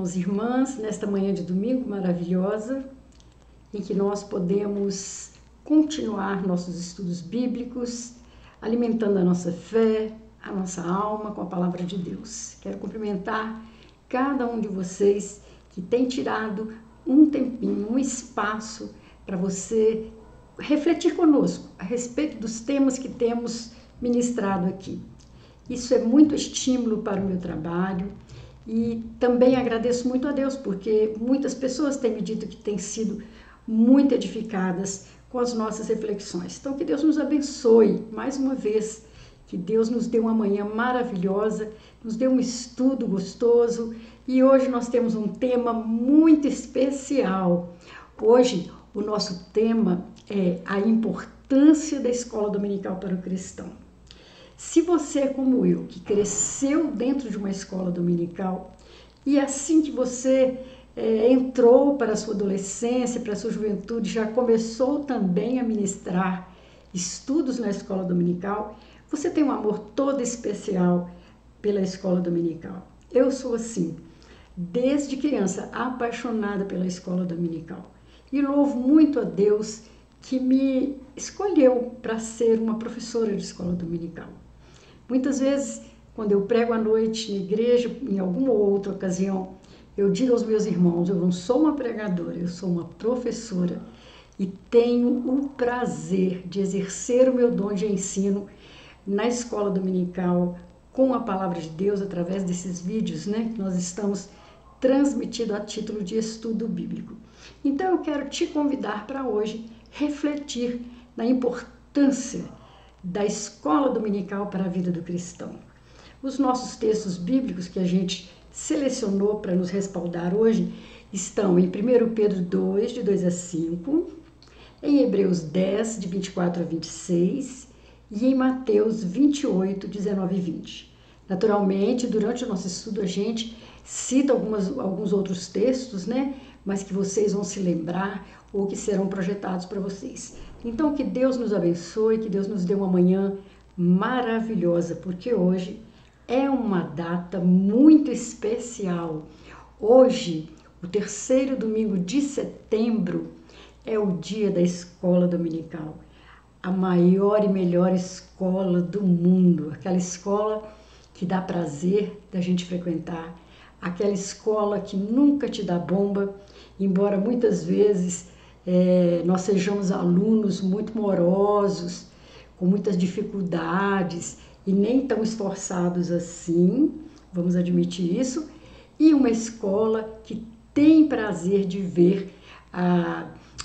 irmãos e irmãs, nesta manhã de domingo maravilhosa, em que nós podemos continuar nossos estudos bíblicos, alimentando a nossa fé, a nossa alma com a palavra de Deus. Quero cumprimentar cada um de vocês que tem tirado um tempinho, um espaço para você refletir conosco a respeito dos temas que temos ministrado aqui. Isso é muito estímulo para o meu trabalho e também agradeço muito a Deus, porque muitas pessoas têm me dito que têm sido muito edificadas com as nossas reflexões. Então, que Deus nos abençoe mais uma vez, que Deus nos dê uma manhã maravilhosa, nos dê um estudo gostoso e hoje nós temos um tema muito especial. Hoje, o nosso tema é a importância da escola dominical para o cristão. Se você é como eu, que cresceu dentro de uma escola dominical e assim que você entrou para a sua adolescência, para a sua juventude, já começou também a ministrar estudos na escola dominical, você tem um amor todo especial pela escola dominical. Eu sou assim, desde criança, apaixonada pela escola dominical. E louvo muito a Deus que me escolheu para ser uma professora de escola dominical. Muitas vezes, quando eu prego à noite na igreja, em alguma outra ocasião, eu digo aos meus irmãos, eu não sou uma pregadora, eu sou uma professora e tenho o prazer de exercer o meu dom de ensino na escola dominical com a palavra de Deus através desses vídeos, né, que nós estamos transmitindo a título de estudo bíblico. Então eu quero te convidar para hoje refletir na importância da escola dominical para a vida do cristão. Os nossos textos bíblicos que a gente selecionou para nos respaldar hoje estão em 1 Pedro 2, de 2 a 5, em Hebreus 10, de 24 a 26 e em Mateus 28, 19 e 20. Naturalmente, durante o nosso estudo a gente cita alguns outros textos, né? Mas que vocês vão se lembrar ou que serão projetados para vocês. Então, que Deus nos abençoe, que Deus nos dê uma manhã maravilhosa, porque hoje é uma data muito especial. Hoje, o terceiro domingo de setembro, é o dia da escola dominical. A maior e melhor escola do mundo. Aquela escola que dá prazer da gente frequentar. Aquela escola que nunca te dá bomba, embora muitas vezes nós sejamos alunos muito morosos, com muitas dificuldades e nem tão esforçados assim, vamos admitir isso, e uma escola que tem prazer de ver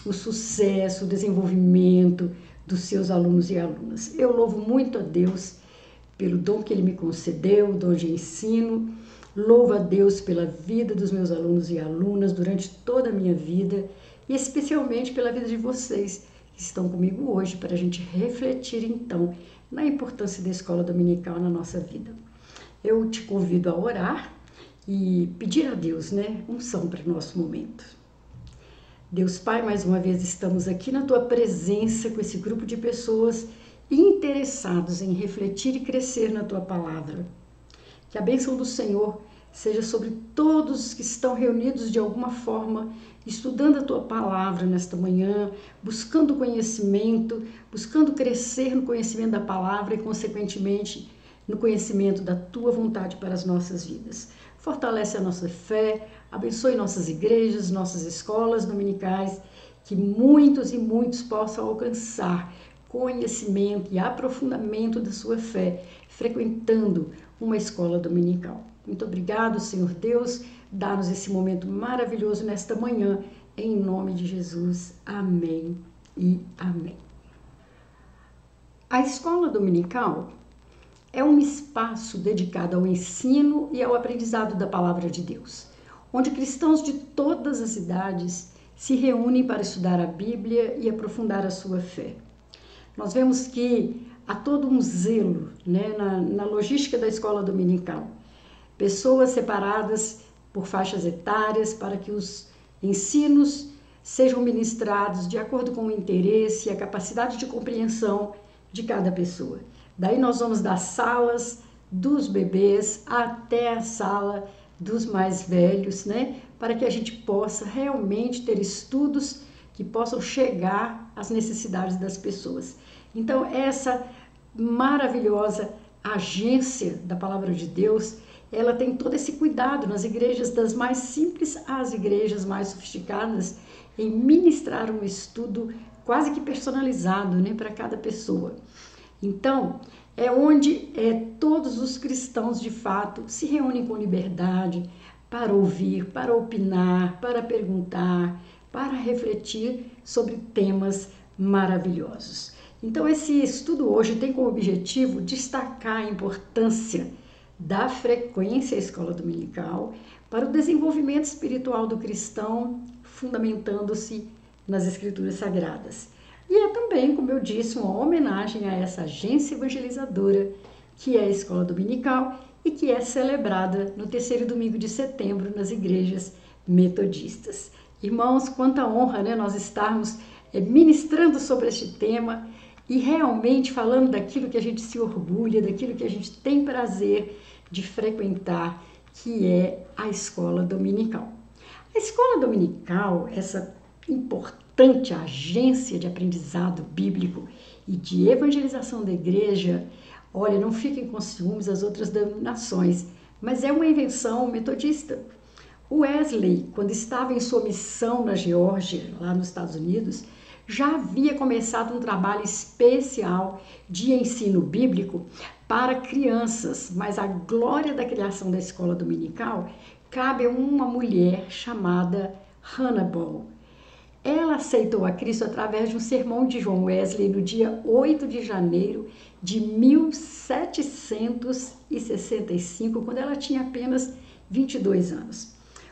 o sucesso, o desenvolvimento dos seus alunos e alunas. Eu louvo muito a Deus pelo dom que Ele me concedeu, o dom de ensino, louvo a Deus pela vida dos meus alunos e alunas durante toda a minha vida e especialmente pela vida de vocês que estão comigo hoje para a gente refletir então na importância da escola dominical na nossa vida. Eu te convido a orar e pedir a Deus, né, unção para o nosso momento. Deus Pai, mais uma vez estamos aqui na Tua presença com esse grupo de pessoas interessados em refletir e crescer na Tua palavra. Que a bênção do Senhor seja sobre todos que estão reunidos de alguma forma, estudando a Tua palavra nesta manhã, buscando conhecimento, buscando crescer no conhecimento da palavra e, consequentemente, no conhecimento da Tua vontade para as nossas vidas. Fortalece a nossa fé, abençoe nossas igrejas, nossas escolas dominicais, que muitos e muitos possam alcançar conhecimento e aprofundamento da sua fé, frequentando uma escola dominical. Muito obrigado, Senhor Deus, dá-nos esse momento maravilhoso nesta manhã, em nome de Jesus. Amém e amém. A escola dominical é um espaço dedicado ao ensino e ao aprendizado da palavra de Deus, onde cristãos de todas as idades se reúnem para estudar a Bíblia e aprofundar a sua fé. Nós vemos que há todo um zelo, né, na logística da escola dominical. Pessoas separadas por faixas etárias para que os ensinos sejam ministrados de acordo com o interesse e a capacidade de compreensão de cada pessoa. Daí nós vamos das salas dos bebês até a sala dos mais velhos, né? Para que a gente possa realmente ter estudos que possam chegar às necessidades das pessoas. Então, essa maravilhosa agência da Palavra de Deus, ela tem todo esse cuidado nas igrejas, das mais simples às igrejas mais sofisticadas, em ministrar um estudo quase que personalizado, né, para cada pessoa. Então, é onde todos os cristãos, de fato, se reúnem com liberdade para ouvir, para opinar, para perguntar, para refletir sobre temas maravilhosos. Então, esse estudo hoje tem como objetivo destacar a importância da frequência à escola dominical para o desenvolvimento espiritual do cristão, fundamentando-se nas Escrituras Sagradas. E é também, como eu disse, uma homenagem a essa agência evangelizadora que é a escola dominical e que é celebrada no terceiro domingo de setembro nas igrejas metodistas. Irmãos, quanta honra, né, nós estarmos ministrando sobre este tema e realmente falando daquilo que a gente se orgulha, daquilo que a gente tem prazer de frequentar, que é a escola dominical. A escola dominical, essa importante agência de aprendizado bíblico e de evangelização da igreja, olha, não fiquem com ciúmes as outras denominações, mas é uma invenção metodista. Wesley, quando estava em sua missão na Geórgia, lá nos Estados Unidos, já havia começado um trabalho especial de ensino bíblico para crianças, mas a glória da criação da escola dominical cabe a uma mulher chamada Hannah Ball. Ela aceitou a Cristo através de um sermão de John Wesley no dia 8 de janeiro de 1765, quando ela tinha apenas 22 anos.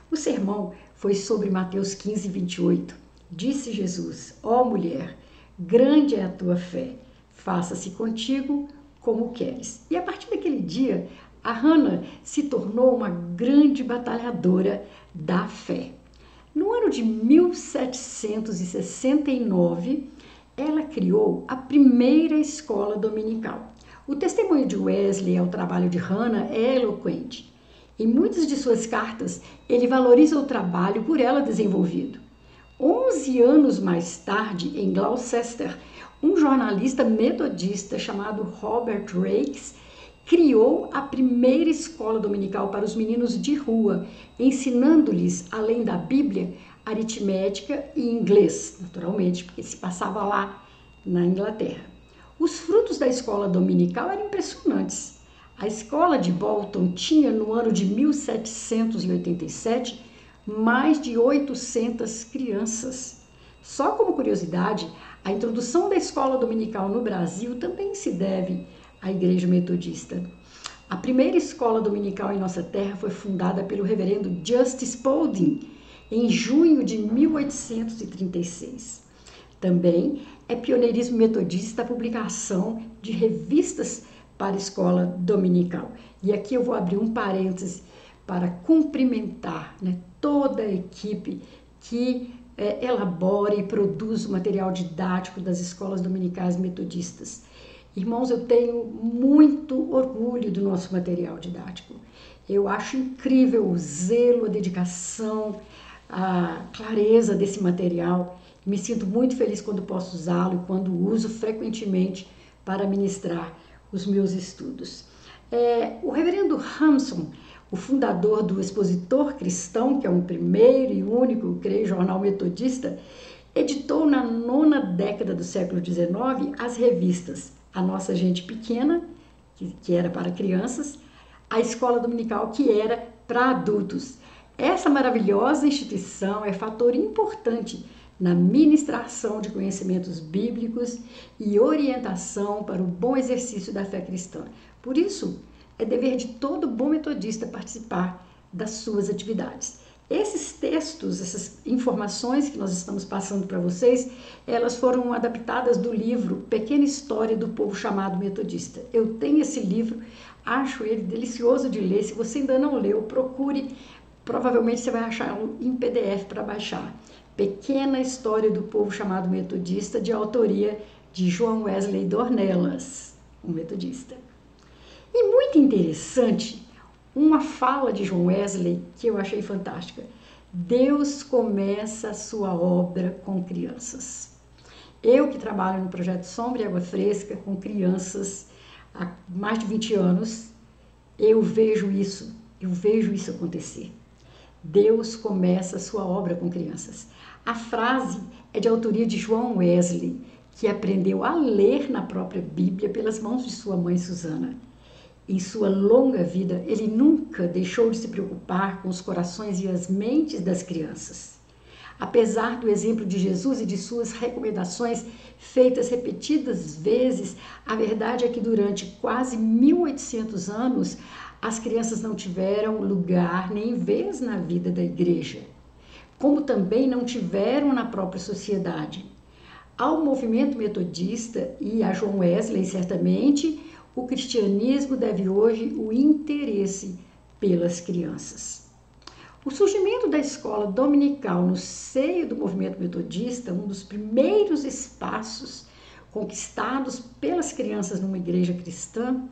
O sermão foi sobre Mateus 15, 28. Disse Jesus: ó mulher, grande é a tua fé, faça-se contigo como queres. E a partir daquele dia, a Hannah se tornou uma grande batalhadora da fé. No ano de 1769, ela criou a primeira escola dominical. O testemunho de Wesley ao trabalho de Hannah é eloquente. Em muitas de suas cartas, ele valoriza o trabalho por ela desenvolvido. 11 anos mais tarde, em Gloucester, um jornalista metodista chamado Robert Raikes criou a primeira escola dominical para os meninos de rua, ensinando-lhes, além da Bíblia, aritmética e inglês, naturalmente, porque se passava lá na Inglaterra. Os frutos da escola dominical eram impressionantes. A escola de Bolton tinha, no ano de 1787, mais de 800 crianças. Só como curiosidade, a introdução da escola dominical no Brasil também se deve à Igreja Metodista. A primeira escola dominical em nossa terra foi fundada pelo reverendo Justice Spalding em junho de 1836. Também é pioneirismo metodista a publicação de revistas para a escola dominical. E aqui eu vou abrir um parêntese para cumprimentar, né, toda a equipe que elabora e produz o material didático das escolas dominicais metodistas. Irmãos, eu tenho muito orgulho do nosso material didático. Eu acho incrível o zelo, a dedicação, a clareza desse material. Me sinto muito feliz quando posso usá-lo e quando uso frequentemente para ministrar os meus estudos. O reverendo Ramson, o fundador do Expositor Cristão, que é o primeiro e único, creio, jornal metodista, editou na 9ª década do século XIX as revistas A Nossa Gente Pequena, que era para crianças, a Escola Dominical, que era para adultos. Essa maravilhosa instituição é fator importante na ministração de conhecimentos bíblicos e orientação para o bom exercício da fé cristã. Por isso, é dever de todo bom metodista participar das suas atividades. Esses textos, essas informações que nós estamos passando para vocês, elas foram adaptadas do livro Pequena História do Povo Chamado Metodista. Eu tenho esse livro, acho ele delicioso de ler. Se você ainda não leu, procure, provavelmente você vai achá-lo em PDF para baixar. Pequena História do Povo Chamado Metodista, de autoria de João Wesley Dornelas, um metodista. E muito interessante uma fala de John Wesley que eu achei fantástica. Deus começa a sua obra com crianças. Eu que trabalho no projeto Sombra e Água Fresca com crianças há mais de 20 anos, eu vejo isso acontecer. Deus começa a sua obra com crianças. A frase é de autoria de John Wesley, que aprendeu a ler na própria Bíblia pelas mãos de sua mãe Susana. Em sua longa vida, ele nunca deixou de se preocupar com os corações e as mentes das crianças. Apesar do exemplo de Jesus e de suas recomendações feitas repetidas vezes, a verdade é que durante quase 1800 anos, as crianças não tiveram lugar nem vez na vida da igreja, como também não tiveram na própria sociedade. Ao movimento metodista e a John Wesley, certamente, o cristianismo deve hoje o interesse pelas crianças. O surgimento da escola dominical no seio do movimento metodista, um dos primeiros espaços conquistados pelas crianças numa igreja cristã,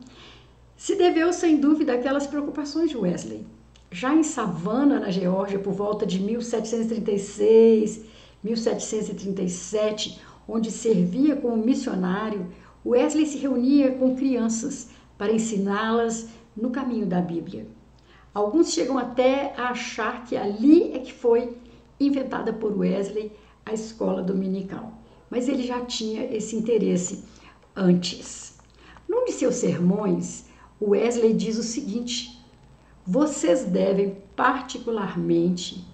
se deveu sem dúvida àquelas preocupações de Wesley. Já em Savannah, na Geórgia, por volta de 1736, 1737, onde servia como missionário, Wesley se reunia com crianças para ensiná-las no caminho da Bíblia. Alguns chegam até a achar que ali é que foi inventada por Wesley a escola dominical, mas ele já tinha esse interesse antes. Num de seus sermões, Wesley diz o seguinte: vocês devem particularmente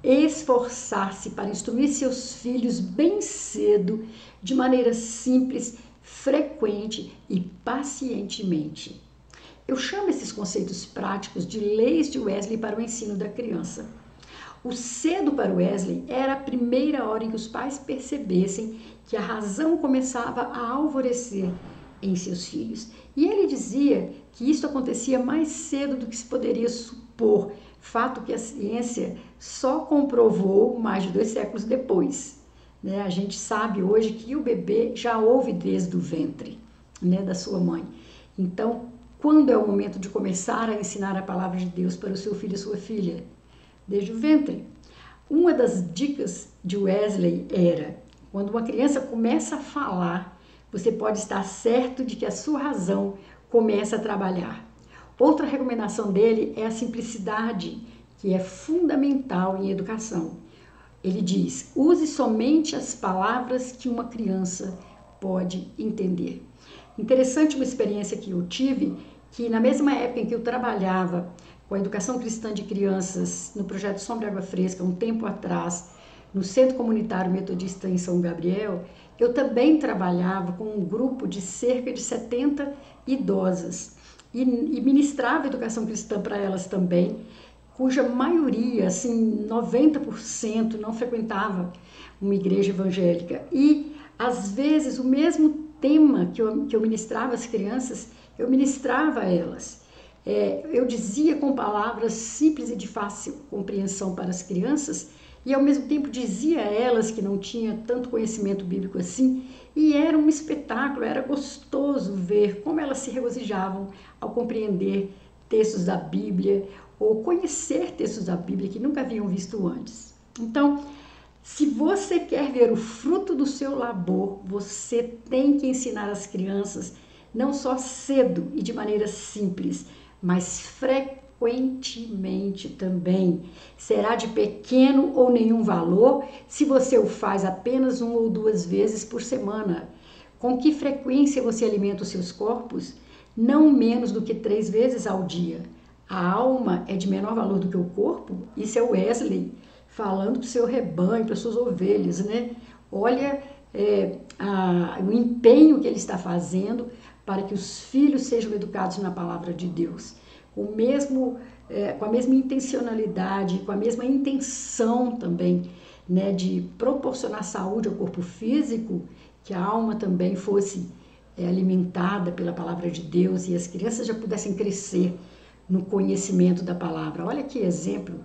esforçar-se para instruir seus filhos bem cedo, de maneira simples, frequente e pacientemente. Eu chamo esses conceitos práticos de leis de Wesley para o ensino da criança. O cedo para Wesley era a primeira hora em que os pais percebessem que a razão começava a alvorecer em seus filhos. E ele dizia que isso acontecia mais cedo do que se poderia supor, fato que a ciência só comprovou mais de 2 séculos depois. A gente sabe hoje que o bebê já ouve desde o ventre, da sua mãe. Então, quando é o momento de começar a ensinar a palavra de Deus para o seu filho e sua filha? Desde o ventre. Uma das dicas de Wesley era: quando uma criança começa a falar, você pode estar certo de que a sua razão começa a trabalhar. Outra recomendação dele é a simplicidade, que é fundamental em educação. Ele diz: use somente as palavras que uma criança pode entender. Interessante uma experiência que eu tive, que na mesma época em que eu trabalhava com a educação cristã de crianças no projeto Sombra e Água Fresca, um tempo atrás, no Centro Comunitário Metodista em São Gabriel, eu também trabalhava com um grupo de cerca de 70 idosas e ministrava educação cristã para elas também, cuja maioria, assim, 90% não frequentava uma igreja evangélica. E, às vezes, o mesmo tema que eu ministrava às crianças, eu ministrava a elas. Eu dizia com palavras simples e de fácil compreensão para as crianças e, ao mesmo tempo, dizia a elas que não tinha tanto conhecimento bíblico assim, e era um espetáculo, era gostoso ver como elas se regozijavam ao compreender textos da Bíblia ou conhecer textos da Bíblia que nunca haviam visto antes. Então, se você quer ver o fruto do seu labor, você tem que ensinar as crianças não só cedo e de maneira simples, mas frequentemente também. Será de pequeno ou nenhum valor se você o faz apenas 1 ou 2 vezes por semana. Com que frequência você alimenta os seus corpos? Não menos do que 3 vezes ao dia. A alma é de menor valor do que o corpo? Isso é Wesley falando para o seu rebanho, para as suas ovelhas, Olha o empenho que ele está fazendo para que os filhos sejam educados na palavra de Deus, com a mesma intencionalidade, com a mesma intenção também, de proporcionar saúde ao corpo físico, que a alma também fosse alimentada pela palavra de Deus e as crianças já pudessem crescer no conhecimento da palavra. Olha que exemplo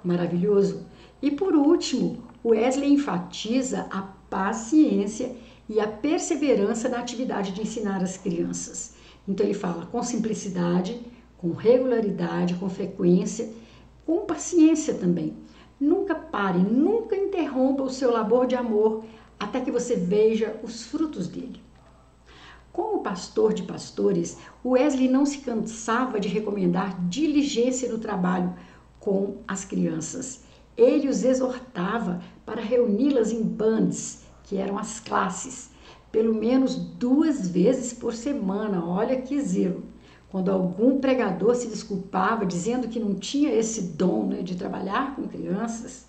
maravilhoso. E por último, Wesley enfatiza a paciência e a perseverança na atividade de ensinar as crianças. Então ele fala com simplicidade, com regularidade, com frequência, com paciência também. Nunca pare, nunca interrompa o seu labor de amor até que você veja os frutos dele. Como pastor de pastores, Wesley não se cansava de recomendar diligência no trabalho com as crianças. Ele os exortava para reuni-las em bands, que eram as classes, pelo menos 2 vezes por semana. Olha que zelo. Quando algum pregador se desculpava dizendo que não tinha esse dom, né, de trabalhar com crianças,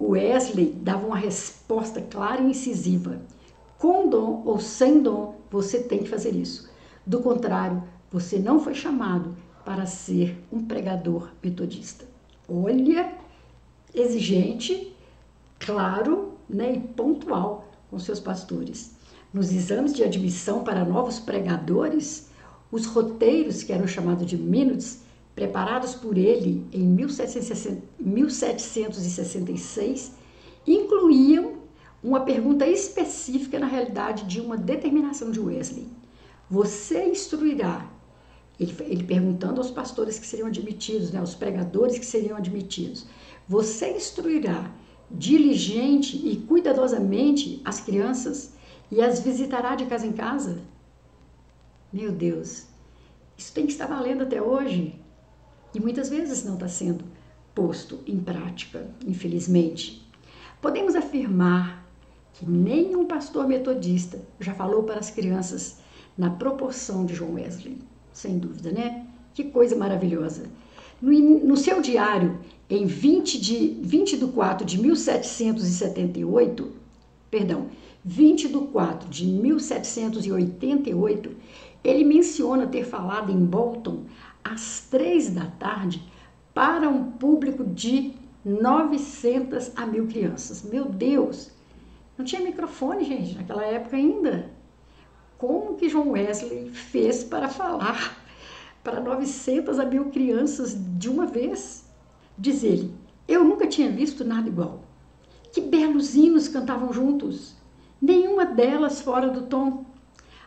Wesley dava uma resposta clara e incisiva. Com dom ou sem dom, você tem que fazer isso. Do contrário, você não foi chamado para ser um pregador metodista. Olha, exigente, claro, né, e pontual com seus pastores. Nos exames de admissão para novos pregadores, os roteiros, que eram chamados de minutes, preparados por ele em 1766, incluíam uma pergunta específica na realidade de uma determinação de Wesley. Você instruirá, ele perguntando aos pastores que seriam admitidos, né, aos pregadores que seriam admitidos, você instruirá diligente e cuidadosamente as crianças e as visitará de casa em casa? Meu Deus, isso tem que estar valendo até hoje. E muitas vezes não está sendo posto em prática, infelizmente. Podemos afirmar que nenhum pastor metodista já falou para as crianças na proporção de John Wesley. Sem dúvida, né? Que coisa maravilhosa. No seu diário, em 20 de 4 de 1788, 20 de 4 de 1788, ele menciona ter falado em Bolton às 3 da tarde para um público de 900 a 1.000 crianças. Meu Deus! Não tinha microfone, gente, naquela época ainda. Como que John Wesley fez para falar para 900 a 1.000 crianças de uma vez? Diz ele, eu nunca tinha visto nada igual. Que belos hinos cantavam juntos, nenhuma delas fora do tom.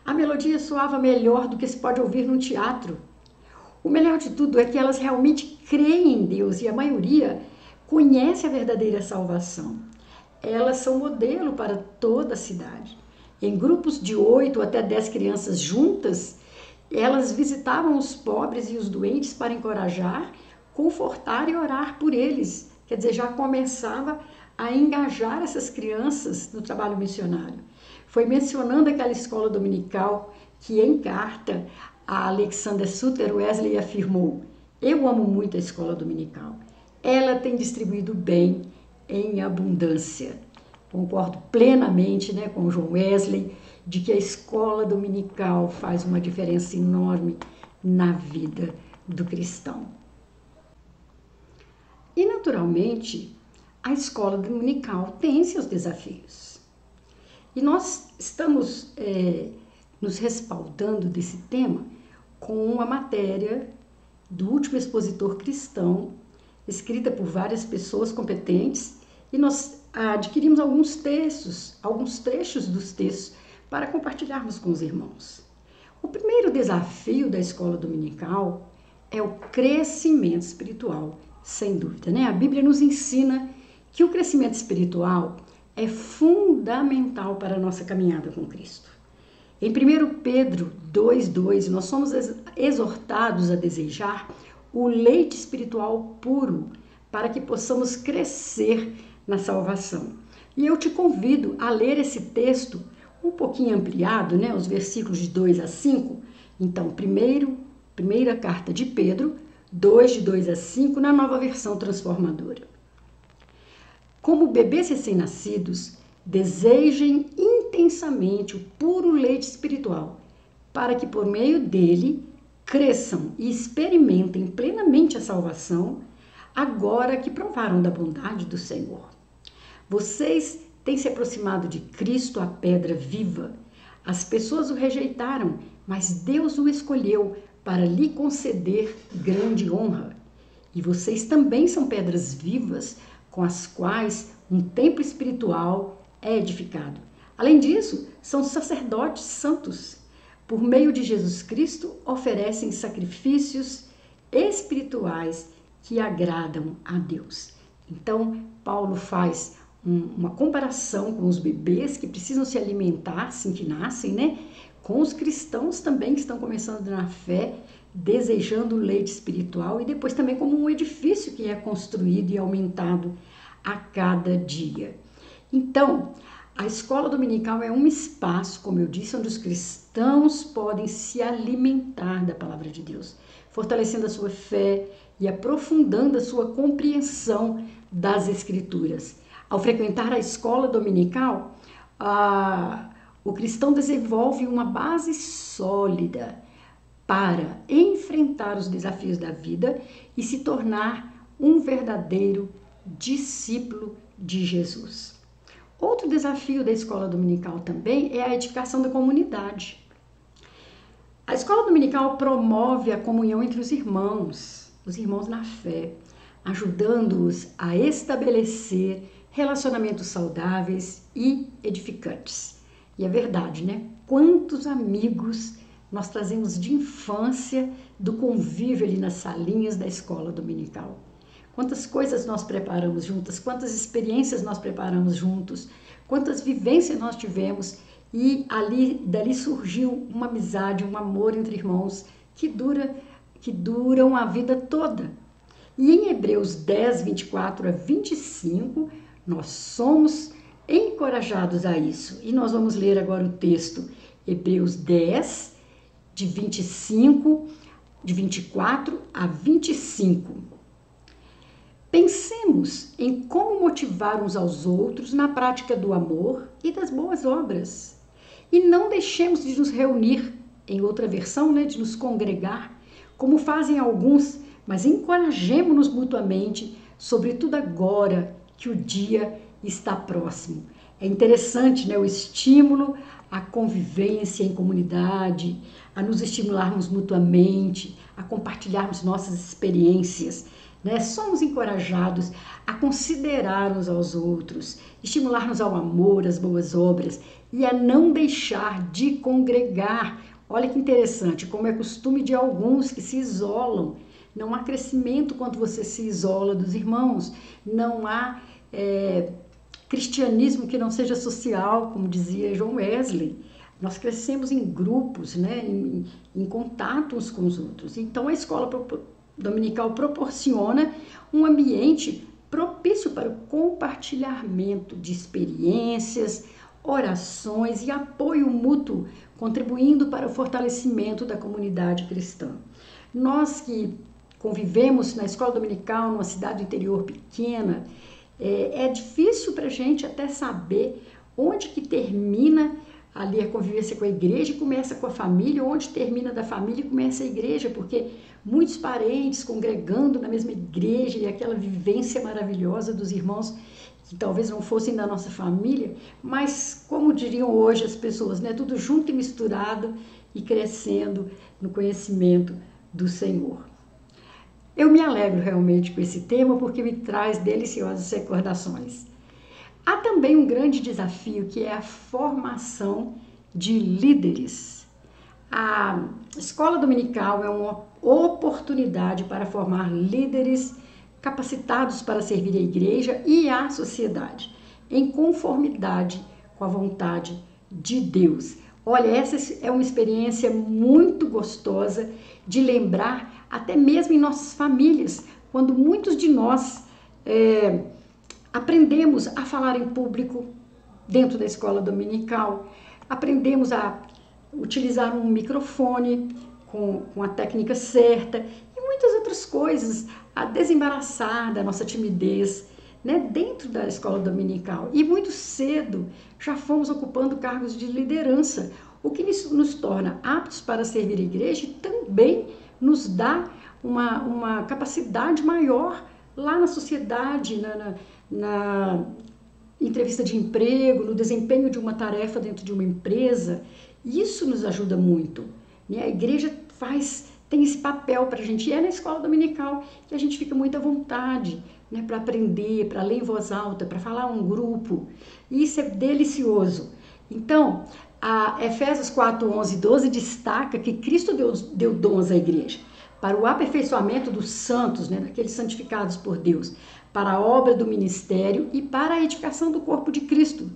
A melodia soava melhor do que se pode ouvir num teatro. O melhor de tudo é que elas realmente creem em Deus e a maioria conhece a verdadeira salvação. Elas são modelo para toda a cidade. Em grupos de 8 até 10 crianças juntas, elas visitavam os pobres e os doentes para encorajar, confortar e orar por eles. Quer dizer, já começava a engajar essas crianças no trabalho missionário. Foi mencionando aquela escola dominical que, em carta a Alexander Sutter, Wesley afirmou, eu amo muito a escola dominical. Ela tem distribuído bem em abundância. Concordo plenamente, né, com John Wesley de que a escola dominical faz uma diferença enorme na vida do cristão. E, naturalmente, a escola dominical tem seus desafios. E nós estamos nos respaldando desse tema com uma matéria do último expositor cristão, escrita por várias pessoas competentes, e nós adquirimos alguns trechos dos textos para compartilharmos com os irmãos. O primeiro desafio da escola dominical é o crescimento espiritual, sem dúvida, né? A Bíblia nos ensina que o crescimento espiritual é fundamental para a nossa caminhada com Cristo. Em 1 Pedro 2,2, nós somos exortados a desejar o leite espiritual puro para que possamos crescer na salvação. E eu te convido a ler esse texto um pouquinho ampliado, né, os versículos de 2 a 5. Então, primeira carta de Pedro, 2, de 2 a 5, na nova versão transformadora. Como bebês recém-nascidos, desejem intensamente o puro leite espiritual, para que por meio dele cresçam e experimentem plenamente a salvação, agora que provaram da bondade do Senhor. Vocês têm se aproximado de Cristo, a pedra viva. As pessoas o rejeitaram, mas Deus o escolheu para lhe conceder grande honra. E vocês também são pedras vivas, com as quais um templo espiritual é edificado. Além disso, são sacerdotes santos. por meio de Jesus Cristo, oferecem sacrifícios espirituais que agradam a Deus. Então, Paulo faz uma comparação com os bebês que precisam se alimentar assim que nascem, né? Com os cristãos também que estão começando na fé, desejando o leite espiritual, e depois também como um edifício que é construído e aumentado a cada dia. Então, a escola dominical é um espaço, como eu disse, onde os cristãos podem se alimentar da palavra de Deus, fortalecendo a sua fé e aprofundando a sua compreensão das Escrituras. Ao frequentar a escola dominical, o cristão desenvolve uma base sólida para enfrentar os desafios da vida e se tornar um verdadeiro discípulo de Jesus. Outro desafio da escola dominical também é a edificação da comunidade. A escola dominical promove a comunhão entre os irmãos na fé, ajudando-os a estabelecer relacionamentos saudáveis e edificantes. E é verdade, né? Quantos amigos nós trazemos de infância do convívio ali nas salinhas da escola dominical. Quantas coisas nós preparamos juntas, quantas experiências nós preparamos juntos, quantas vivências nós tivemos, e dali surgiu uma amizade, um amor entre irmãos que duram a vida toda. E em Hebreus 10, 24 a 25, nós somos encorajados a isso. E nós vamos ler agora o texto, Hebreus 10, de 24 a 25. Pensemos em como motivar uns aos outros na prática do amor e das boas obras. E não deixemos de nos reunir, em outra versão, né, de nos congregar, como fazem alguns, mas encorajemo-nos mutuamente, sobretudo agora que o dia está próximo. É interessante, né, o estímulo à convivência em comunidade, a nos estimularmos mutuamente, a compartilharmos nossas experiências, né? Somos encorajados a considerar uns aos outros, estimular-nos ao amor, às boas obras e a não deixar de congregar. Olha que interessante, como é costume de alguns que se isolam. Não há crescimento quando você se isola dos irmãos. Não há cristianismo que não seja social, como dizia John Wesley. Nós crescemos em grupos, né? em contato uns com os outros. Então, a escola dominical proporciona um ambiente propício para o compartilhamento de experiências, orações e apoio mútuo, contribuindo para o fortalecimento da comunidade cristã. Nós que convivemos na escola dominical, numa cidade do interior pequena, é difícil para a gente até saber onde que termina ali a convivência com a igreja e começa com a família, onde termina da família e começa a igreja, porque muitos parentes congregando na mesma igreja e aquela vivência maravilhosa dos irmãos que talvez não fossem da nossa família, mas como diriam hoje as pessoas, né? Tudo junto e misturado e crescendo no conhecimento do Senhor. Eu me alegro realmente com esse tema porque me traz deliciosas recordações. Há também um grande desafio que é a formação de líderes. A escola dominical é uma oportunidade para formar líderes capacitados para servir a igreja e a sociedade, em conformidade com a vontade de Deus. Olha, essa é uma experiência muito gostosa de lembrar, até mesmo em nossas famílias, quando muitos de nós aprendemos a falar em público dentro da escola dominical, aprendemos a utilizar um microfone com a técnica certa e muitas outras coisas, a desembaraçar da nossa timidez, né, dentro da escola dominical. E muito cedo já fomos ocupando cargos de liderança, o que nos torna aptos para servir a igreja e também nos dá uma capacidade maior lá na sociedade, na entrevista de emprego, no desempenho de uma tarefa dentro de uma empresa. Isso nos ajuda muito, né? A igreja tem esse papel para a gente, e é na escola dominical que a gente fica muito à vontade, né, para aprender, para ler em voz alta, para falar a um grupo, e isso é delicioso. Então, A Efésios 4, 11 e 12 destaca que Cristo deu dons à igreja para o aperfeiçoamento dos santos, né, daqueles santificados por Deus, para a obra do ministério e para a edificação do corpo de Cristo.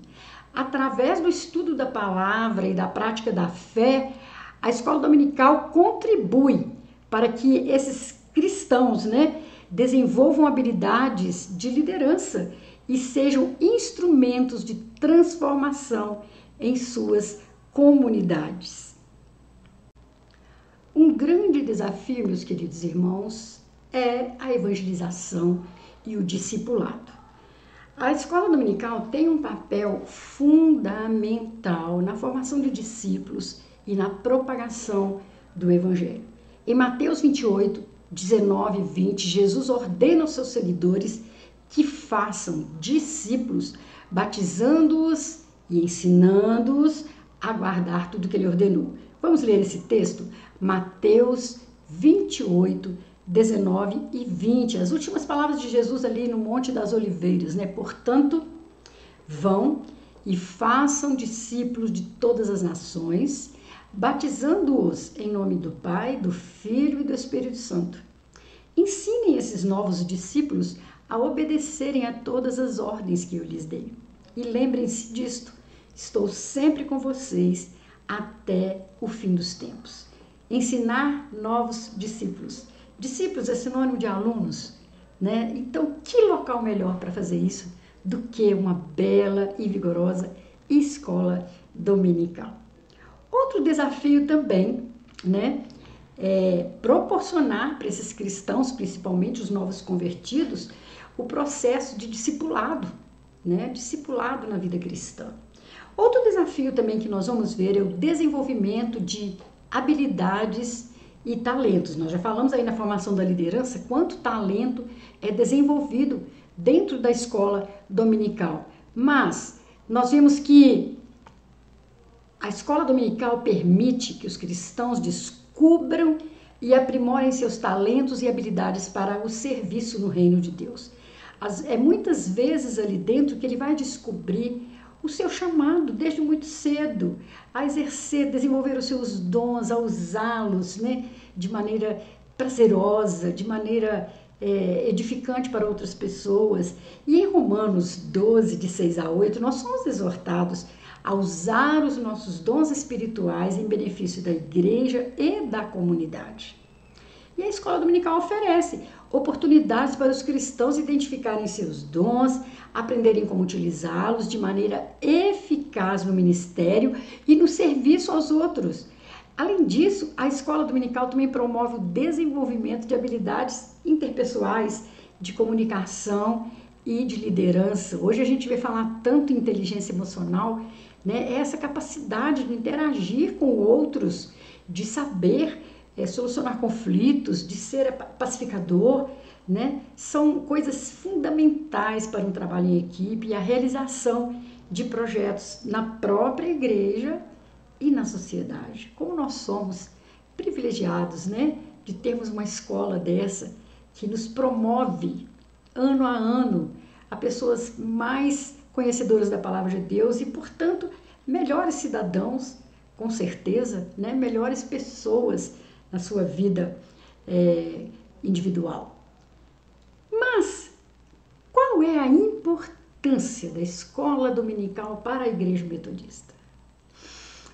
Através do estudo da palavra e da prática da fé, a escola dominical contribui para que esses cristãos, né, desenvolvam habilidades de liderança e sejam instrumentos de transformação em suas comunidades. Um grande desafio, meus queridos irmãos, é a evangelização e o discipulado. A escola dominical tem um papel fundamental na formação de discípulos e na propagação do evangelho. Em Mateus 28, 19 e 20, Jesus ordena aos seus seguidores que façam discípulos, batizando-os e ensinando-os a guardar tudo que ele ordenou. Vamos ler esse texto? Mateus 28, 19 e 20. As últimas palavras de Jesus ali no Monte das Oliveiras, né? Portanto, vão e façam discípulos de todas as nações, batizando-os em nome do Pai, do Filho e do Espírito Santo. Ensinem esses novos discípulos a obedecerem a todas as ordens que eu lhes dei. E lembrem-se disto, estou sempre com vocês até o fim dos tempos. Ensinar novos discípulos. Discípulos é sinônimo de alunos, né? Então, que local melhor para fazer isso do que uma bela e vigorosa escola dominical? Outro desafio também, né, é proporcionar para esses cristãos, principalmente os novos convertidos, o processo de discipulado, né? Discipulado na vida cristã. Outro desafio também que nós vamos ver é o desenvolvimento de habilidades e talentos. Nós já falamos aí na formação da liderança quanto talento é desenvolvido dentro da escola dominical. Mas nós vemos que a escola dominical permite que os cristãos descubram e aprimorem seus talentos e habilidades para o serviço no reino de Deus. É muitas vezes ali dentro que ele vai descobrir o seu chamado desde muito cedo, a exercer, desenvolver os seus dons, a usá-los, né, de maneira prazerosa, de maneira edificante para outras pessoas. E em Romanos 12, de 6 a 8, nós somos exortados a usar os nossos dons espirituais em benefício da igreja e da comunidade. E a escola dominical oferece oportunidades para os cristãos identificarem seus dons, aprenderem como utilizá-los de maneira eficaz no ministério e no serviço aos outros. Além disso, a escola dominical também promove o desenvolvimento de habilidades interpessoais, de comunicação e de liderança. Hoje a gente vai falar tanto em inteligência emocional, né? Essa capacidade de interagir com outros, de saber solucionar conflitos, de ser pacificador, né? São coisas fundamentais para um trabalho em equipe e a realização de projetos na própria igreja e na sociedade. Como nós somos privilegiados, né, de termos uma escola dessa que nos promove ano a ano a pessoas mais conhecedoras da palavra de Deus e, portanto, melhores cidadãos, com certeza, né, melhores pessoas na sua vida individual. Mas qual é a importância da escola dominical para a Igreja Metodista?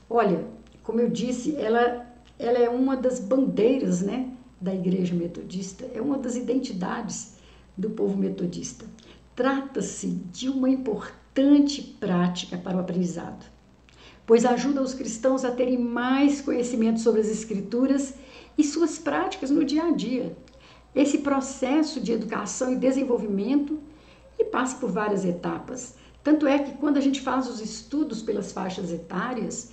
Olha, como eu disse, ela é uma das bandeiras, né, da Igreja Metodista, é uma das identidades do povo metodista. Trata-se de uma importante prática para o aprendizado, pois ajuda os cristãos a terem mais conhecimento sobre as Escrituras e suas práticas no dia a dia. Esse processo de educação e desenvolvimento passa por várias etapas. Tanto é que quando a gente faz os estudos pelas faixas etárias,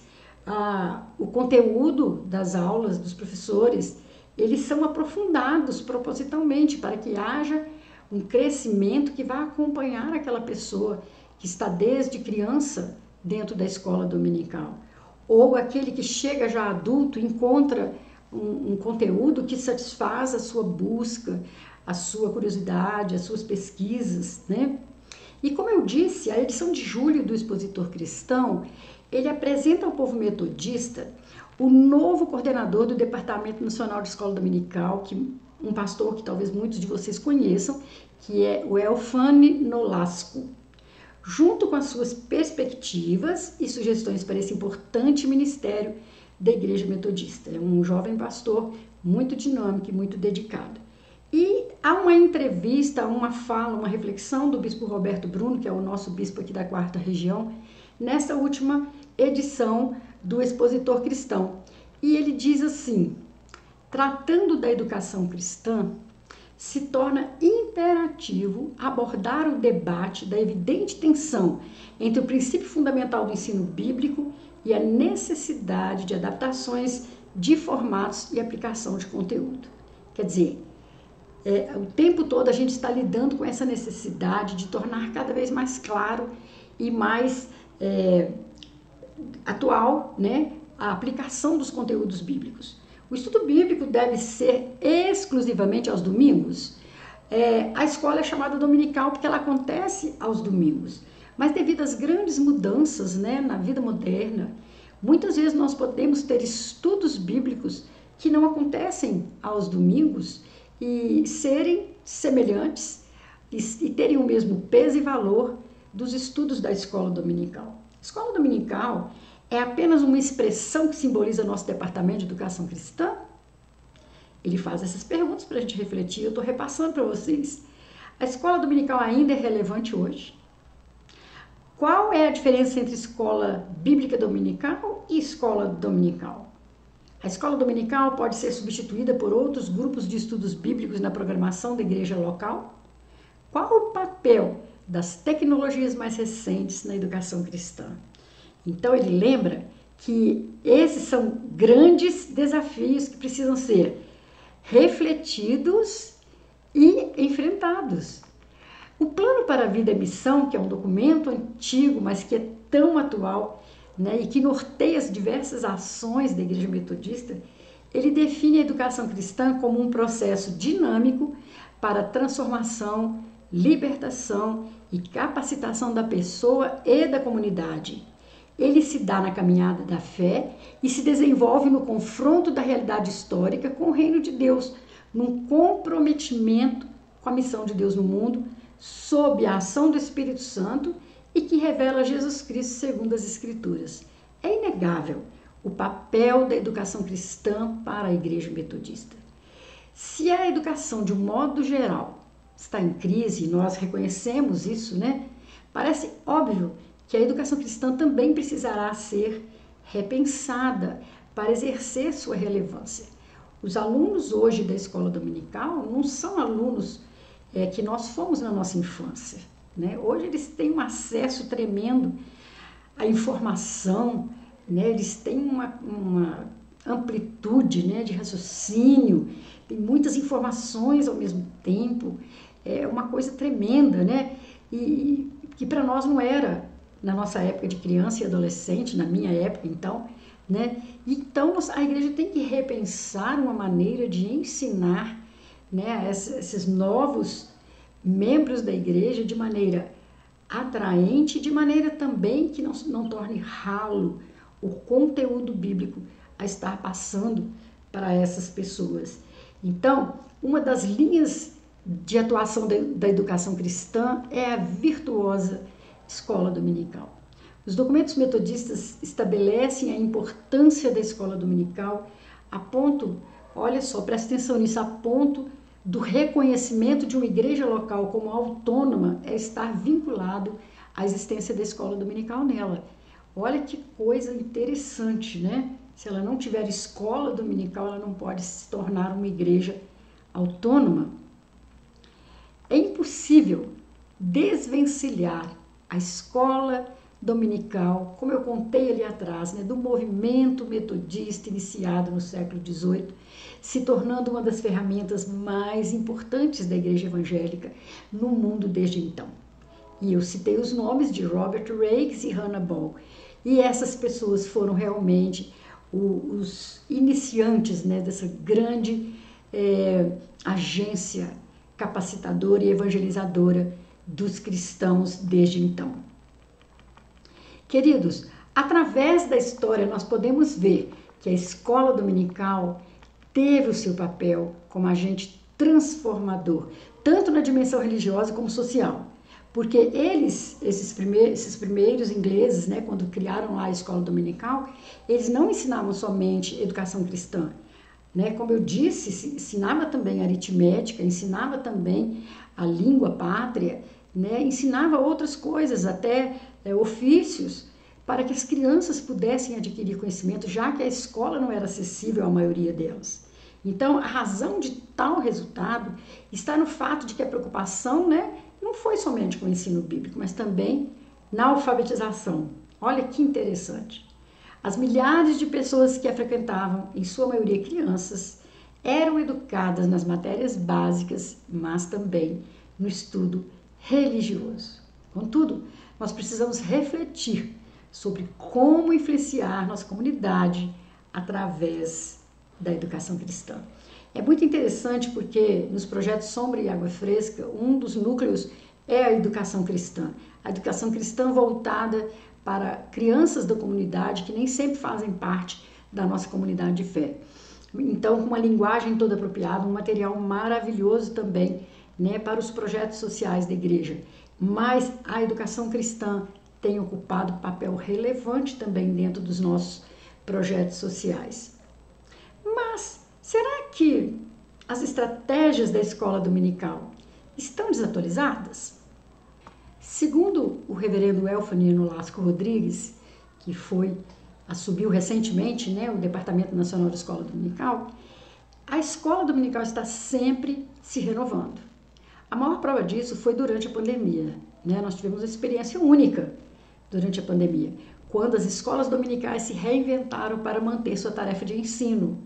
o conteúdo das aulas dos professores, eles são aprofundados propositalmente para que haja um crescimento que vai acompanhar aquela pessoa que está desde criança dentro da escola dominical. Ou aquele que chega já adulto, encontra um conteúdo que satisfaz a sua busca, a sua curiosidade, as suas pesquisas, né? E como eu disse, a edição de julho do Expositor Cristão, ele apresenta ao povo metodista o novo coordenador do Departamento Nacional de Escola Dominical, um pastor que talvez muitos de vocês conheçam, que é o Elfane Nolasco, junto com as suas perspectivas e sugestões para esse importante ministério da Igreja Metodista. É um jovem pastor muito dinâmico e muito dedicado. E há uma entrevista, uma fala, uma reflexão do bispo Roberto Bruno, que é o nosso bispo aqui da 4ª região, nessa última edição do Expositor Cristão. E ele diz assim: tratando da educação cristã, se torna imperativo abordar o debate da evidente tensão entre o princípio fundamental do ensino bíblico e a necessidade de adaptações de formatos e aplicação de conteúdo. Quer dizer, o tempo todo a gente está lidando com essa necessidade de tornar cada vez mais claro e mais atual, né, a aplicação dos conteúdos bíblicos. O estudo bíblico deve ser exclusivamente aos domingos. A escola é chamada dominical porque ela acontece aos domingos. Mas devido às grandes mudanças, né, na vida moderna, muitas vezes nós podemos ter estudos bíblicos que não acontecem aos domingos e serem semelhantes e terem o mesmo peso e valor dos estudos da escola dominical. A escola dominical é apenas uma expressão que simboliza nosso departamento de educação cristã? Ele faz essas perguntas para a gente refletir, eu estou repassando para vocês. A escola dominical ainda é relevante hoje? Qual é a diferença entre escola bíblica dominical e escola dominical? A escola dominical pode ser substituída por outros grupos de estudos bíblicos na programação da igreja local? Qual o papel das tecnologias mais recentes na educação cristã? Então ele lembra que esses são grandes desafios que precisam ser refletidos e enfrentados. O Plano para a Vida e Missão, que é um documento antigo, mas que é tão atual, né, e que norteia as diversas ações da Igreja Metodista, ele define a educação cristã como um processo dinâmico para transformação, libertação e capacitação da pessoa e da comunidade. Ele se dá na caminhada da fé e se desenvolve no confronto da realidade histórica com o reino de Deus, num comprometimento com a missão de Deus no mundo, sob a ação do Espírito Santo e que revela Jesus Cristo segundo as Escrituras. É inegável o papel da educação cristã para a Igreja Metodista. Se a educação, de um modo geral, está em crise, nós reconhecemos isso, né? Parece óbvio que a educação cristã também precisará ser repensada para exercer sua relevância. Os alunos hoje da escola dominical não são alunos que nós fomos na nossa infância, né? Hoje eles têm um acesso tremendo à informação, né? Eles têm uma amplitude, né, de raciocínio, tem muitas informações ao mesmo tempo, é uma coisa tremenda, né? E que para nós não era na nossa época de criança e adolescente, na minha época então, né? Então a igreja tem que repensar uma maneira de ensinar, né, esses novos membros da igreja de maneira atraente, de maneira também que não torne ralo o conteúdo bíblico a estar passando para essas pessoas. Então, uma das linhas de atuação da educação cristã é a virtuosa escola dominical. Os documentos metodistas estabelecem a importância da escola dominical a ponto, olha só, presta atenção nisso, a ponto do reconhecimento de uma igreja local como autônoma é estar vinculado à existência da escola dominical nela. Olha que coisa interessante, né? Se ela não tiver escola dominical, ela não pode se tornar uma igreja autônoma. É impossível desvencilhar a escola dominical, como eu contei ali atrás, né, do movimento metodista iniciado no século XVIII, se tornando uma das ferramentas mais importantes da igreja evangélica no mundo desde então. E eu citei os nomes de Robert Raikes e Hannah Ball. E essas pessoas foram realmente os iniciantes, né, dessa grande agência capacitadora e evangelizadora dos cristãos desde então. Queridos, Através da história, nós podemos ver que a escola dominical teve o seu papel como agente transformador, tanto na dimensão religiosa como social. Porque esses primeiros ingleses, né, quando criaram lá a escola dominical, eles não ensinavam somente educação cristã. Né? Como eu disse, ensinava também aritmética, ensinava também a língua pátria, né? Ensinava outras coisas, até ofícios, para que as crianças pudessem adquirir conhecimento, já que a escola não era acessível à maioria delas. Então, a razão de tal resultado está no fato de que a preocupação, né, não foi somente com o ensino bíblico, mas também na alfabetização. Olha que interessante. As milhares de pessoas que a frequentavam, em sua maioria crianças, eram educadas nas matérias básicas, mas também no estudo religioso. Contudo, nós precisamos refletir sobre como influenciar nossa comunidade através da educação cristã. É muito interessante porque nos projetos Sombra e Água Fresca, um dos núcleos é a educação cristã. A educação cristã voltada para crianças da comunidade que nem sempre fazem parte da nossa comunidade de fé. Então, com uma linguagem toda apropriada, um material maravilhoso também, né, para os projetos sociais da igreja. Mas a educação cristã tem ocupado papel relevante também dentro dos nossos projetos sociais. Mas será que as estratégias da escola dominical estão desatualizadas? Segundo o reverendo Elfani Nolasco Rodrigues, que assumiu recentemente, né, o Departamento Nacional de Escola Dominical, a escola dominical está sempre se renovando. A maior prova disso foi durante a pandemia. Né? Nós tivemos uma experiência única durante a pandemia, quando as escolas dominicais se reinventaram para manter sua tarefa de ensino.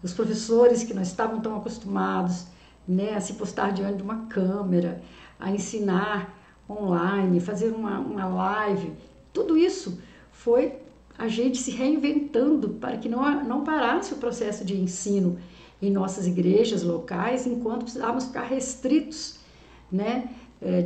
Os professores que não estavam tão acostumados, né, a se postar diante de uma câmera, a ensinar online, fazer uma live, tudo isso foi a gente se reinventando para que não parasse o processo de ensino em nossas igrejas locais, enquanto precisávamos ficar restritos, né,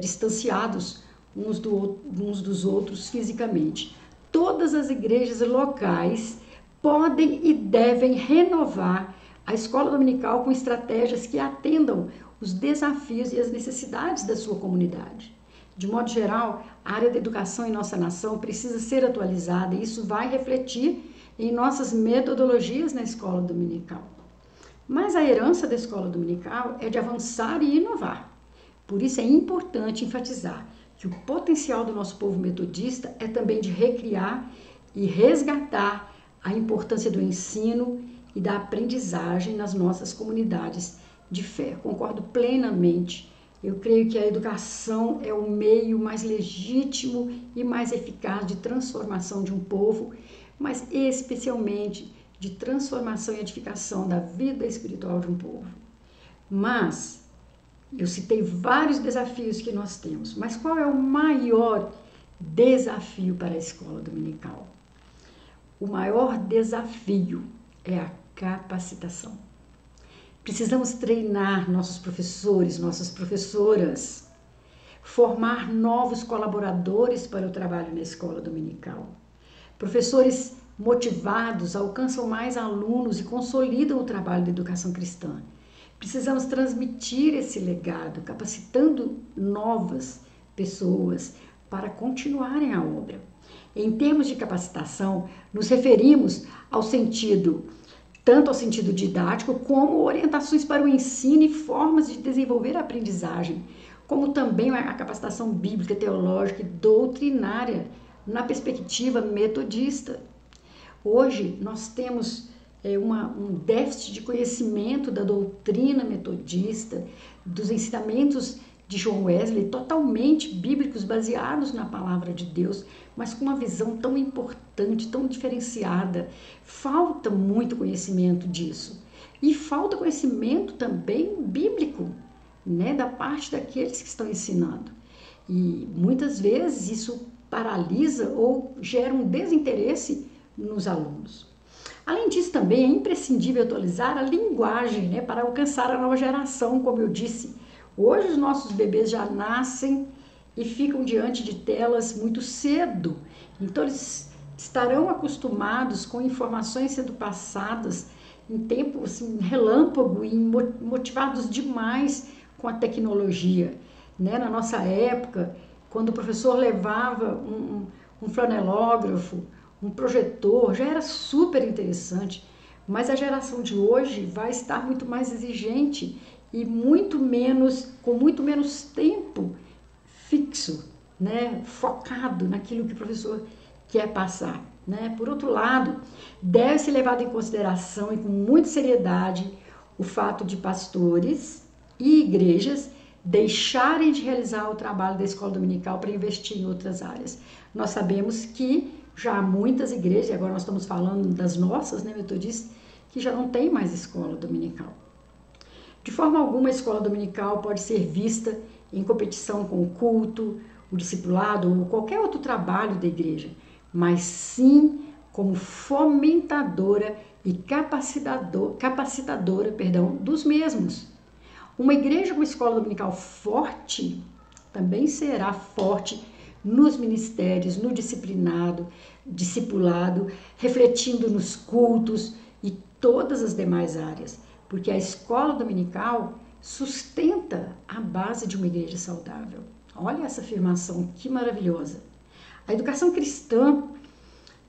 distanciados uns dos outros fisicamente. Todas as igrejas locais podem e devem renovar a escola dominical com estratégias que atendam os desafios e as necessidades da sua comunidade. De modo geral, a área da educação em nossa nação precisa ser atualizada e isso vai refletir em nossas metodologias na escola dominical. Mas a herança da escola dominical é de avançar e inovar. Por isso é importante enfatizar que o potencial do nosso povo metodista é também de recriar e resgatar a importância do ensino e da aprendizagem nas nossas comunidades de fé. Concordo plenamente. Eu creio que a educação é o meio mais legítimo e mais eficaz de transformação de um povo, mas especialmente de transformação e edificação da vida espiritual de um povo. Mas eu citei vários desafios que nós temos, mas qual é o maior desafio para a escola dominical? O maior desafio é a capacitação. Precisamos treinar nossos professores, nossas professoras, formar novos colaboradores para o trabalho na escola dominical. Professores motivados alcançam mais alunos e consolidam o trabalho da educação cristã. Precisamos transmitir esse legado, capacitando novas pessoas para continuarem a obra. Em termos de capacitação, nos referimos tanto ao sentido didático, como orientações para o ensino e formas de desenvolver a aprendizagem, como também a capacitação bíblica, teológica e doutrinária na perspectiva metodista. Hoje nós temos um déficit de conhecimento da doutrina metodista, dos ensinamentos de John Wesley, totalmente bíblicos, baseados na palavra de Deus, mas com uma visão tão importante, tão diferenciada. Falta muito conhecimento disso. E falta conhecimento também bíblico, né, da parte daqueles que estão ensinando. E muitas vezes isso paralisa ou gera um desinteresse nos alunos. Além disso, também é imprescindível atualizar a linguagem, né, para alcançar a nova geração, como eu disse. Hoje os nossos bebês já nascem e ficam diante de telas muito cedo. Então eles estarão acostumados com informações sendo passadas em tempo assim, relâmpago e motivados demais com a tecnologia. Né? Na nossa época, quando o professor levava um flanelógrafo, um projetor, já era super interessante, mas a geração de hoje vai estar muito mais exigente e com muito menos tempo fixo, né? Focado naquilo que o professor quer passar. Né? Por outro lado, deve ser levado em consideração e com muita seriedade o fato de pastores e igrejas deixarem de realizar o trabalho da escola dominical para investir em outras áreas. Nós sabemos que já há muitas igrejas, e agora nós estamos falando das nossas, né, metodistas, que já não tem mais escola dominical. De forma alguma, a escola dominical pode ser vista em competição com o culto, o discipulado ou qualquer outro trabalho da igreja, mas sim como fomentadora e capacitadora, dos mesmos. Uma igreja com escola dominical forte também será forte nos ministérios, no discipulado, refletindo nos cultos e todas as demais áreas, porque a escola dominical sustenta a base de uma igreja saudável. Olha essa afirmação, que maravilhosa. A educação cristã,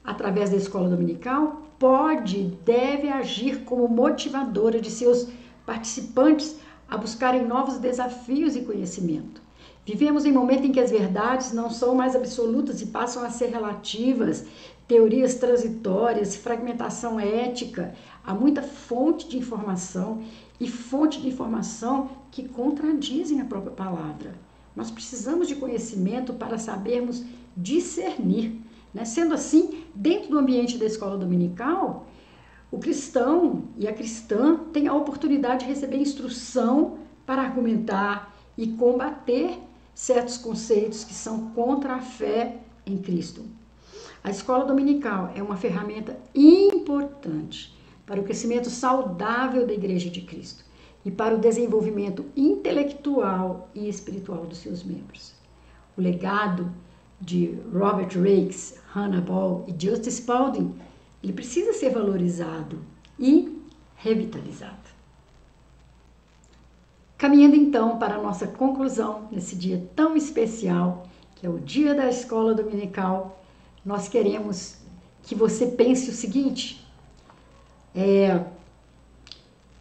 através da escola dominical, pode e deve agir como motivadora de seus participantes a buscarem novos desafios e conhecimento. Vivemos em um momento em que as verdades não são mais absolutas e passam a ser relativas, teorias transitórias, fragmentação ética, há muita fonte de informação e fonte de informação que contradizem a própria palavra. Nós precisamos de conhecimento para sabermos discernir. Né? Sendo assim, dentro do ambiente da escola dominical, o cristão e a cristã têm a oportunidade de receber instrução para argumentar e combater certos conceitos que são contra a fé em Cristo. A escola dominical é uma ferramenta importante para o crescimento saudável da Igreja de Cristo e para o desenvolvimento intelectual e espiritual dos seus membros. O legado de Robert Raikes, Hannah Ball e Justin Spalding, ele precisa ser valorizado e revitalizado. Caminhando então para a nossa conclusão, nesse dia tão especial, que é o dia da escola dominical, nós queremos que você pense o seguinte: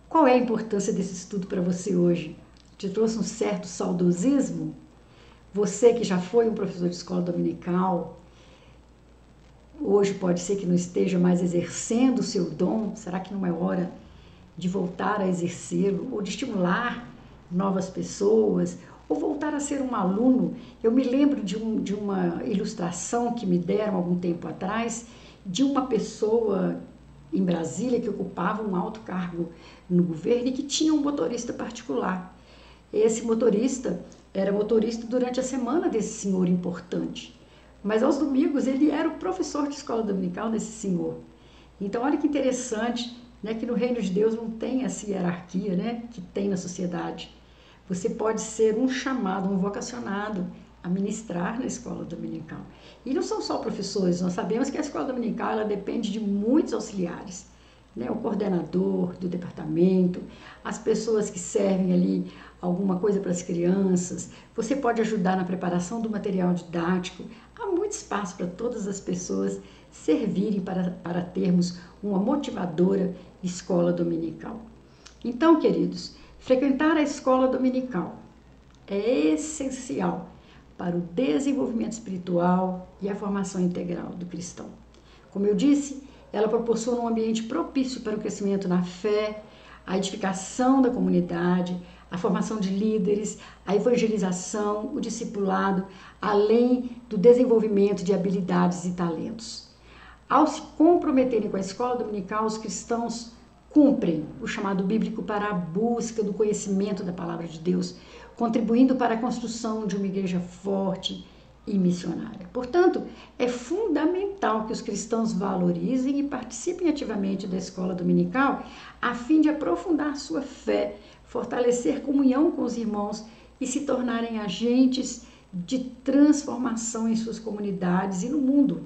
qual é a importância desse estudo para você hoje? Te trouxe um certo saudosismo? Você que já foi um professor de escola dominical, hoje pode ser que não esteja mais exercendo o seu dom. Será que não é hora de voltar a exercê-lo ou de estimular novas pessoas ou voltar a ser um aluno? Eu me lembro de uma ilustração que me deram algum tempo atrás de uma pessoa em Brasília que ocupava um alto cargo no governo e que tinha um motorista particular. Esse motorista era motorista durante a semana desse senhor importante, mas aos domingos ele era o professor de escola dominical desse senhor. Então olha que interessante, né, que no reino de Deus não tem essa hierarquia, né, que tem na sociedade. Você pode ser um chamado, um vocacionado a ministrar na escola dominical. E não são só professores, nós sabemos que a escola dominical ela depende de muitos auxiliares, né? O coordenador do departamento, as pessoas que servem ali alguma coisa para as crianças. Você pode ajudar na preparação do material didático. Há muito espaço para todas as pessoas servirem para termos uma motivadora escola dominical. Então, queridos, frequentar a escola dominical é essencial para o desenvolvimento espiritual e a formação integral do cristão. Como eu disse, ela proporciona um ambiente propício para o crescimento na fé, a edificação da comunidade, a formação de líderes, a evangelização, o discipulado, além do desenvolvimento de habilidades e talentos. Ao se comprometerem com a escola dominical, os cristãos cumprem o chamado bíblico para a busca do conhecimento da palavra de Deus, contribuindo para a construção de uma igreja forte e missionária. Portanto, é fundamental que os cristãos valorizem e participem ativamente da escola dominical, a fim de aprofundar sua fé, fortalecer comunhão com os irmãos e se tornarem agentes de transformação em suas comunidades e no mundo.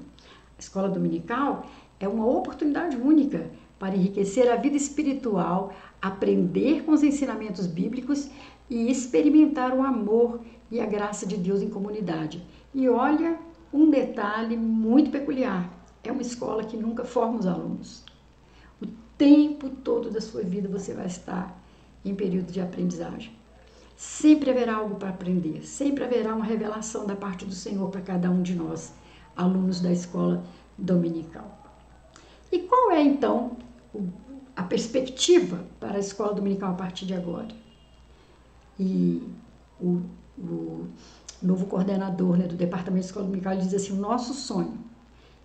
escola dominical é uma oportunidade única para enriquecer a vida espiritual, aprender com os ensinamentos bíblicos e experimentar o amor e a graça de Deus em comunidade. E olha, um detalhe muito peculiar, é uma escola que nunca forma os alunos. O tempo todo da sua vida você vai estar em período de aprendizagem. Sempre haverá algo para aprender, sempre haverá uma revelação da parte do Senhor para cada um de nós, alunos da escola dominical. E qual é, então, a perspectiva para a escola dominical a partir de agora? E o novo coordenador, né, do Departamento de Escola Dominical, ele diz assim: o nosso sonho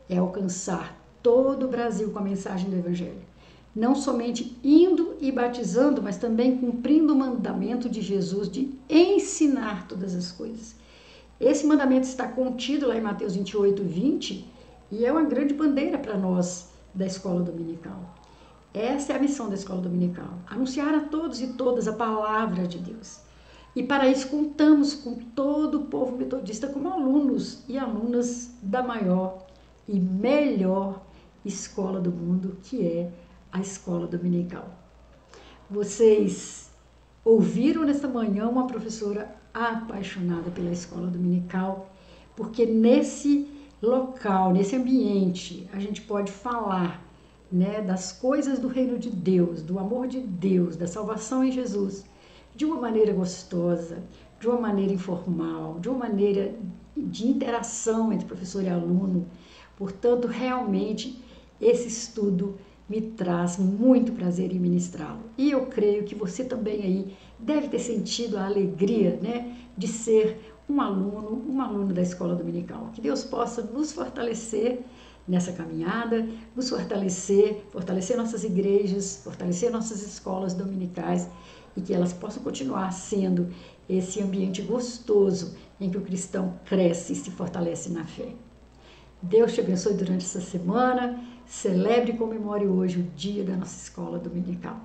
é alcançar todo o Brasil com a mensagem do Evangelho. Não somente indo e batizando, mas também cumprindo o mandamento de Jesus de ensinar todas as coisas. Esse mandamento está contido lá em Mateus 28, 20, e é uma grande bandeira para nós da escola dominical. Essa é a missão da escola dominical, anunciar a todos e todas a palavra de Deus. E para isso contamos com todo o povo metodista como alunos e alunas da maior e melhor escola do mundo, que é a escola dominical. Vocês ouviram nesta manhã uma professora apaixonada pela escola dominical, porque nesse local, nesse ambiente, a gente pode falar, né, das coisas do reino de Deus, do amor de Deus, da salvação em Jesus, de uma maneira gostosa, de uma maneira informal, de uma maneira de interação entre professor e aluno. Portanto, realmente, esse estudo me traz muito prazer em ministrá-lo. E eu creio que você também aí deve ter sentido a alegria, né, de ser um aluno, uma aluna da escola dominical. Que Deus possa nos fortalecer nessa caminhada, nos fortalecer nossas igrejas, fortalecer nossas escolas dominicais, e que elas possam continuar sendo esse ambiente gostoso em que o cristão cresce e se fortalece na fé. Deus te abençoe durante essa semana. Celebre e comemore hoje o dia da nossa escola dominical.